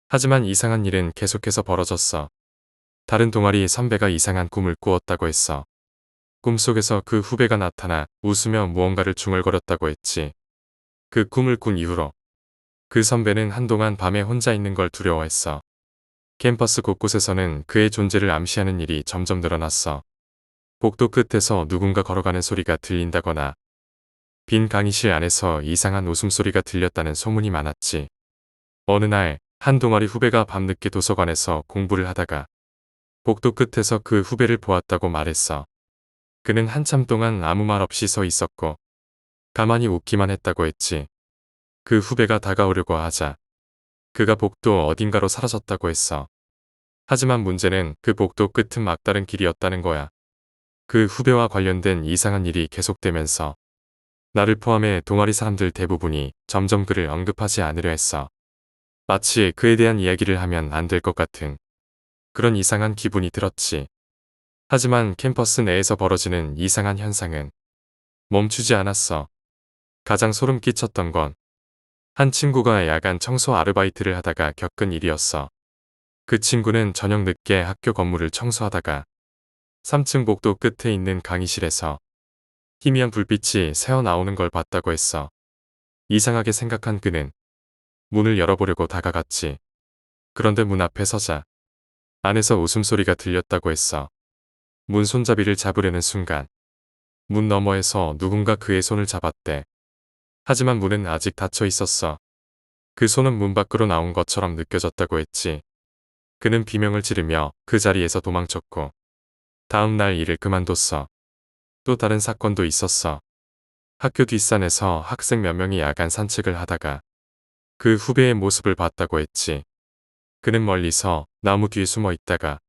하지만 이상한 일은 계속해서 벌어졌어. 다른 동아리 선배가 이상한 꿈을 꾸었다고 했어. 꿈속에서 그 후배가 나타나 웃으며 무언가를 중얼거렸다고 했지. 그 꿈을 꾼 이후로 그 선배는 한동안 밤에 혼자 있는 걸 두려워했어. 캠퍼스 곳곳에서는 그의 존재를 암시하는 일이 점점 늘어났어. 복도 끝에서 누군가 걸어가는 소리가 들린다거나 빈 강의실 안에서 이상한 웃음소리가 들렸다는 소문이 많았지. 어느 날 한 동아리 후배가 밤늦게 도서관에서 공부를 하다가 복도 끝에서 그 후배를 보았다고 말했어. 그는 한참 동안 아무 말 없이 서 있었고 가만히 웃기만 했다고 했지. 그 후배가 다가오려고 하자 그가 복도 어딘가로 사라졌다고 했어. 하지만 문제는 그 복도 끝은 막다른 길이었다는 거야. 그 후배와 관련된 이상한 일이 계속되면서 나를 포함해 동아리 사람들 대부분이 점점 그를 언급하지 않으려 했어. 마치 그에 대한 이야기를 하면 안 될 것 같은 그런 이상한 기분이 들었지. 하지만 캠퍼스 내에서 벌어지는 이상한 현상은 멈추지 않았어. 가장 소름 끼쳤던 건 한 친구가 야간 청소 아르바이트를 하다가 겪은 일이었어. 그 친구는 저녁 늦게 학교 건물을 청소하다가 3층 복도 끝에 있는 강의실에서 희미한 불빛이 새어나오는 걸 봤다고 했어. 이상하게 생각한 그는 문을 열어보려고 다가갔지. 그런데 문 앞에 서자 안에서 웃음소리가 들렸다고 했어. 문 손잡이를 잡으려는 순간 문 너머에서 누군가 그의 손을 잡았대. 하지만 문은 아직 닫혀 있었어. 그 손은 문 밖으로 나온 것처럼 느껴졌다고 했지. 그는 비명을 지르며 그 자리에서 도망쳤고 다음 날 일을 그만뒀어. 또 다른 사건도 있었어. 학교 뒷산에서 학생 몇 명이 야간 산책을 하다가 그 후배의 모습을 봤다고 했지. 그는 멀리서 나무 뒤에 숨어 있다가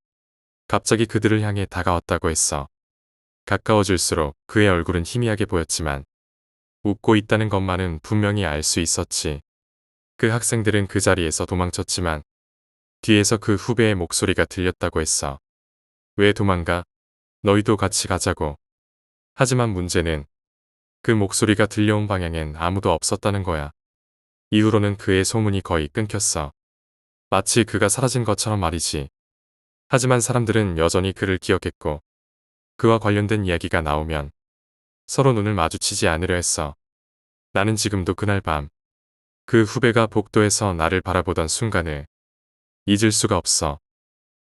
갑자기 그들을 향해 다가왔다고 했어. 가까워질수록 그의 얼굴은 희미하게 보였지만 웃고 있다는 것만은 분명히 알 수 있었지. 그 학생들은 그 자리에서 도망쳤지만 뒤에서 그 후배의 목소리가 들렸다고 했어. 왜 도망가? 너희도 같이 가자고. 하지만 문제는 그 목소리가 들려온 방향엔 아무도 없었다는 거야. 이후로는 그의 소문이 거의 끊겼어. 마치 그가 사라진 것처럼 말이지. 하지만 사람들은 여전히 그를 기억했고 그와 관련된 이야기가 나오면 서로 눈을 마주치지 않으려 했어. 나는 지금도 그날 밤 그 후배가 복도에서 나를 바라보던 순간을 잊을 수가 없어.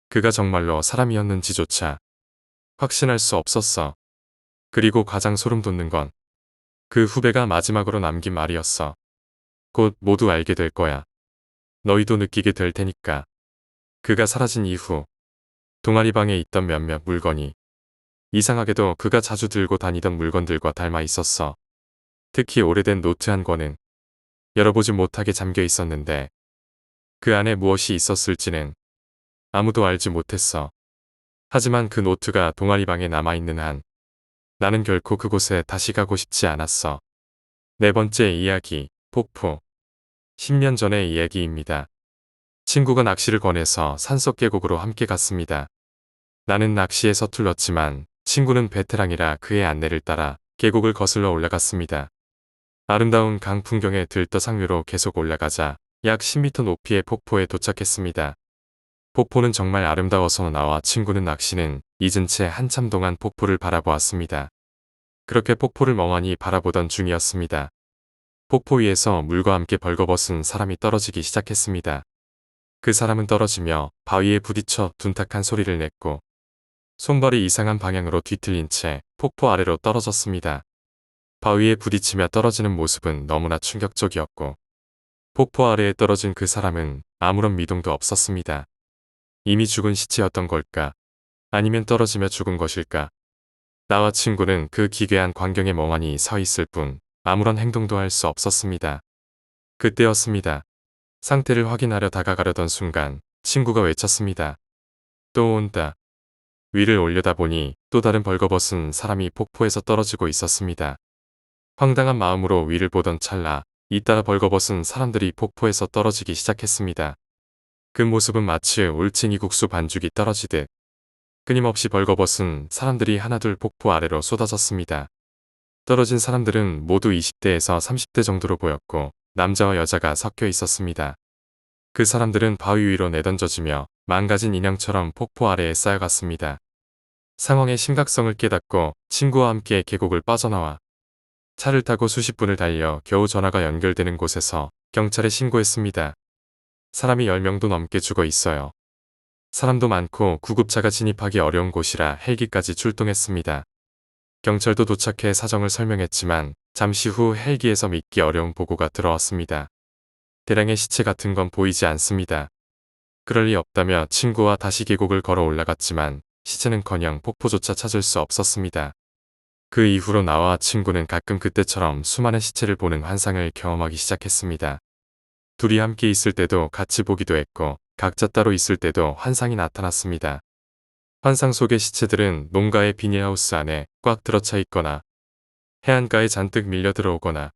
그가 정말로 사람이었는지조차 확신할 수 없었어. 그리고 가장 소름 돋는 건 그 후배가 마지막으로 남긴 말이었어. 곧 모두 알게 될 거야. 너희도 느끼게 될 테니까. 그가 사라진 이후 동아리방에 있던 몇몇 물건이 이상하게도 그가 자주 들고 다니던 물건들과 닮아 있었어. 특히 오래된 노트 한 권은 열어보지 못하게 잠겨 있었는데 그 안에 무엇이 있었을지는 아무도 알지 못했어. 하지만 그 노트가 동아리방에 남아있는 한 나는 결코 그곳에 다시 가고 싶지 않았어. 네 번째 이야기, 폭포. 10년 전의 이야기입니다. 친구가 낚시를 권해서 산속 계곡으로 함께 갔습니다. 나는 낚시에 서툴렀지만 친구는 베테랑이라 그의 안내를 따라 계곡을 거슬러 올라갔습니다. 아름다운 강 풍경에 들떠 상류로 계속 올라가자 약 10m 높이의 폭포에 도착했습니다. 폭포는 정말 아름다워서 나와 친구는 낚시는 잊은 채 한참 동안 폭포를 바라보았습니다. 그렇게 폭포를 멍하니 바라보던 중이었습니다. 폭포 위에서 물과 함께 벌거벗은 사람이 떨어지기 시작했습니다. 그 사람은 떨어지며 바위에 부딪혀 둔탁한 소리를 냈고 손발이 이상한 방향으로 뒤틀린 채 폭포 아래로 떨어졌습니다. 바위에 부딪히며 떨어지는 모습은 너무나 충격적이었고 폭포 아래에 떨어진 그 사람은 아무런 미동도 없었습니다. 이미 죽은 시체였던 걸까? 아니면 떨어지며 죽은 것일까? 나와 친구는 그 기괴한 광경에 멍하니 서 있을 뿐 아무런 행동도 할 수 없었습니다. 그때였습니다. 상태를 확인하려 다가가려던 순간 친구가 외쳤습니다. 또 온다. 위를 올려다보니 또 다른 벌거벗은 사람이 폭포에서 떨어지고 있었습니다. 황당한 마음으로 위를 보던 찰나 잇따라 벌거벗은 사람들이 폭포에서 떨어지기 시작했습니다. 그 모습은 마치 올챙이 국수 반죽이 떨어지듯 끊임없이 벌거벗은 사람들이 하나둘 폭포 아래로 쏟아졌습니다. 떨어진 사람들은 모두 20대에서 30대 정도로 보였고 남자와 여자가 섞여 있었습니다. 그 사람들은 바위 위로 내던져지며 망가진 인형처럼 폭포 아래에 쌓여갔습니다. 상황의 심각성을 깨닫고 친구와 함께 계곡을 빠져나와 차를 타고 수십 분을 달려 겨우 전화가 연결되는 곳에서 경찰에 신고했습니다. 사람이 10명도 넘게 죽어 있어요. 사람도 많고 구급차가 진입하기 어려운 곳이라 헬기까지 출동했습니다. 경찰도 도착해 사정을 설명했지만 잠시 후 헬기에서 믿기 어려운 보고가 들어왔습니다. 대량의 시체 같은 건 보이지 않습니다. 그럴 리 없다며 친구와 다시 계곡을 걸어 올라갔지만 시체는커녕 폭포조차 찾을 수 없었습니다. 그 이후로 나와 친구는 가끔 그때처럼 수많은 시체를 보는 환상을 경험하기 시작했습니다. 둘이 함께 있을 때도 같이 보기도 했고 각자 따로 있을 때도 환상이 나타났습니다. 환상 속의 시체들은 농가의 비닐하우스 안에 꽉 들어차 있거나 해안가에 잔뜩 밀려 들어오거나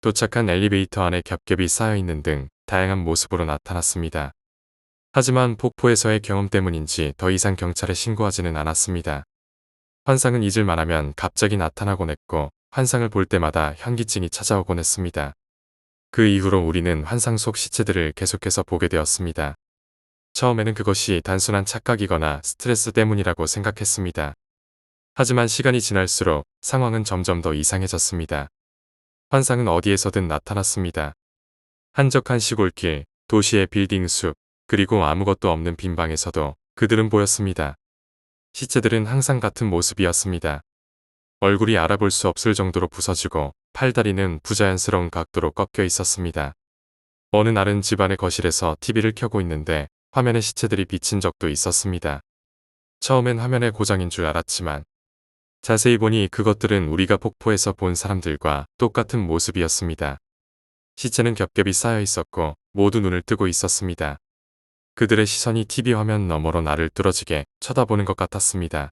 도착한 엘리베이터 안에 겹겹이 쌓여있는 등 다양한 모습으로 나타났습니다. 하지만 폭포에서의 경험 때문인지 더 이상 경찰에 신고하지는 않았습니다. 환상은 잊을 만하면 갑자기 나타나곤 했고 환상을 볼 때마다 현기증이 찾아오곤 했습니다. 그 이후로 우리는 환상 속 시체들을 계속해서 보게 되었습니다. 처음에는 그것이 단순한 착각이거나 스트레스 때문이라고 생각했습니다. 하지만 시간이 지날수록 상황은 점점 더 이상해졌습니다. 환상은 어디에서든 나타났습니다. 한적한 시골길, 도시의 빌딩 숲, 그리고 아무것도 없는 빈 방에서도 그들은 보였습니다. 시체들은 항상 같은 모습이었습니다. 얼굴이 알아볼 수 없을 정도로 부서지고 팔다리는 부자연스러운 각도로 꺾여 있었습니다. 어느 날은 집안의 거실에서 TV를 켜고 있는데 화면에 시체들이 비친 적도 있었습니다. 처음엔 화면의 고장인 줄 알았지만 자세히 보니 그것들은 우리가 폭포에서 본 사람들과 똑같은 모습이었습니다. 시체는 겹겹이 쌓여 있었고 모두 눈을 뜨고 있었습니다. 그들의 시선이 TV 화면 너머로 나를 뚫어지게 쳐다보는 것 같았습니다.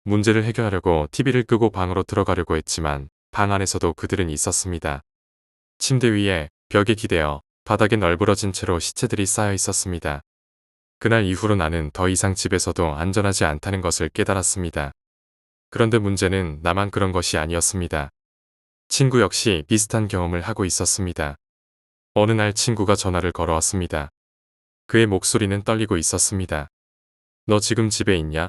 문제를 해결하려고 TV를 끄고 방으로 들어가려고 했지만 방 안에서도 그들은 있었습니다. 침대 위에 벽에 기대어 바닥에 널브러진 채로 시체들이 쌓여 있었습니다. 그날 이후로 나는 더 이상 집에서도 안전하지 않다는 것을 깨달았습니다. 그런데 문제는 나만 그런 것이 아니었습니다. 친구 역시 비슷한 경험을 하고 있었습니다. 어느 날 친구가 전화를 걸어왔습니다. 그의 목소리는 떨리고 있었습니다. 너 지금 집에 있냐?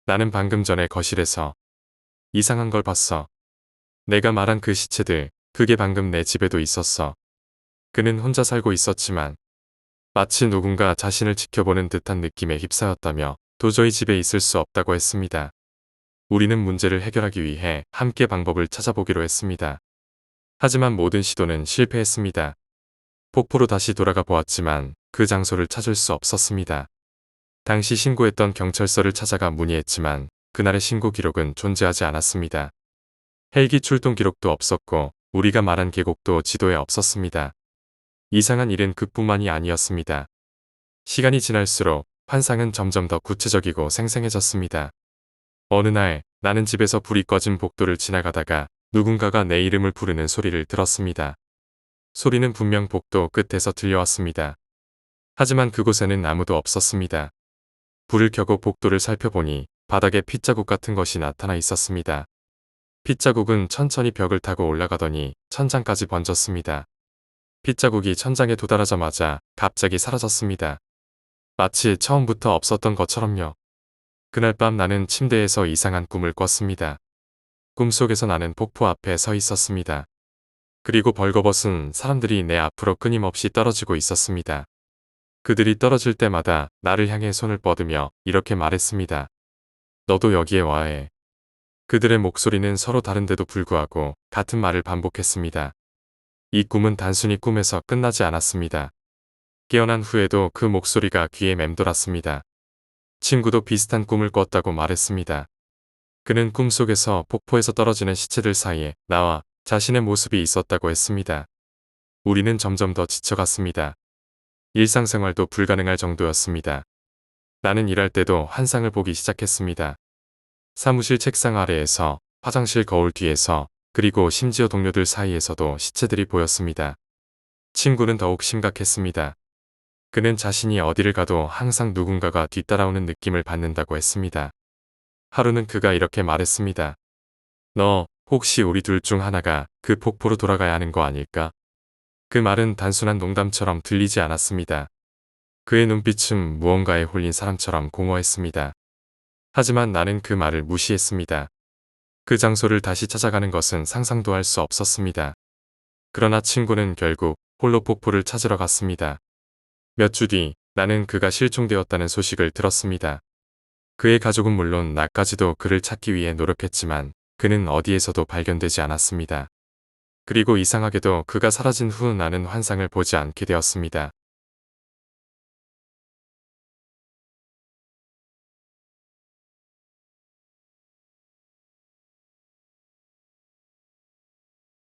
나는 방금 전에 거실에서 이상한 걸 봤어. 내가 말한 그 시체들, 그게 방금 내 집에도 있었어. 그는 혼자 살고 있었지만 마치 누군가 자신을 지켜보는 듯한 느낌에 휩싸였다며 도저히 집에 있을 수 없다고 했습니다. 우리는 문제를 해결하기 위해 함께 방법을 찾아보기로 했습니다. 하지만 모든 시도는 실패했습니다. 폭포로 다시 돌아가 보았지만 그 장소를 찾을 수 없었습니다. 당시 신고했던 경찰서를 찾아가 문의했지만 그날의 신고 기록은 존재하지 않았습니다. 헬기 출동 기록도 없었고 우리가 말한 계곡도 지도에 없었습니다. 이상한 일은 그뿐만이 아니었습니다. 시간이 지날수록 환상은 점점 더 구체적이고 생생해졌습니다. 어느 날 나는 집에서 불이 꺼진 복도를 지나가다가 누군가가 내 이름을 부르는 소리를 들었습니다. 소리는 분명 복도 끝에서 들려왔습니다. 하지만 그곳에는 아무도 없었습니다. 불을 켜고 복도를 살펴보니 바닥에 핏자국 같은 것이 나타나 있었습니다. 핏자국은 천천히 벽을 타고 올라가더니 천장까지 번졌습니다. 핏자국이 천장에 도달하자마자 갑자기 사라졌습니다. 마치 처음부터 없었던 것처럼요. 그날 밤 나는 침대에서 이상한 꿈을 꿨습니다. 꿈속에서 나는 폭포 앞에 서 있었습니다. 그리고 벌거벗은 사람들이 내 앞으로 끊임없이 떨어지고 있었습니다. 그들이 떨어질 때마다 나를 향해 손을 뻗으며 이렇게 말했습니다. 너도 여기에 와야 해. 그들의 목소리는 서로 다른데도 불구하고 같은 말을 반복했습니다. 이 꿈은 단순히 꿈에서 끝나지 않았습니다. 깨어난 후에도 그 목소리가 귀에 맴돌았습니다. 친구도 비슷한 꿈을 꿨다고 말했습니다. 그는 꿈속에서 폭포에서 떨어지는 시체들 사이에 나와 자신의 모습이 있었다고 했습니다. 우리는 점점 더 지쳐갔습니다. 일상생활도 불가능할 정도였습니다. 나는 일할 때도 환상을 보기 시작했습니다. 사무실 책상 아래에서, 화장실 거울 뒤에서, 그리고 심지어 동료들 사이에서도 시체들이 보였습니다. 친구는 더욱 심각했습니다. 그는 자신이 어디를 가도 항상 누군가가 뒤따라오는 느낌을 받는다고 했습니다. 하루는 그가 이렇게 말했습니다. 너 혹시 우리 둘 중 하나가 그 폭포로 돌아가야 하는 거 아닐까? 그 말은 단순한 농담처럼 들리지 않았습니다. 그의 눈빛은 무언가에 홀린 사람처럼 공허했습니다. 하지만 나는 그 말을 무시했습니다. 그 장소를 다시 찾아가는 것은 상상도 할 수 없었습니다. 그러나 친구는 결국 홀로 폭포를 찾으러 갔습니다. 몇 주 뒤 나는 그가 실종되었다는 소식을 들었습니다. 그의 가족은 물론 나까지도 그를 찾기 위해 노력했지만 그는 어디에서도 발견되지 않았습니다. 그리고 이상하게도 그가 사라진 후 나는 환상을 보지 않게 되었습니다.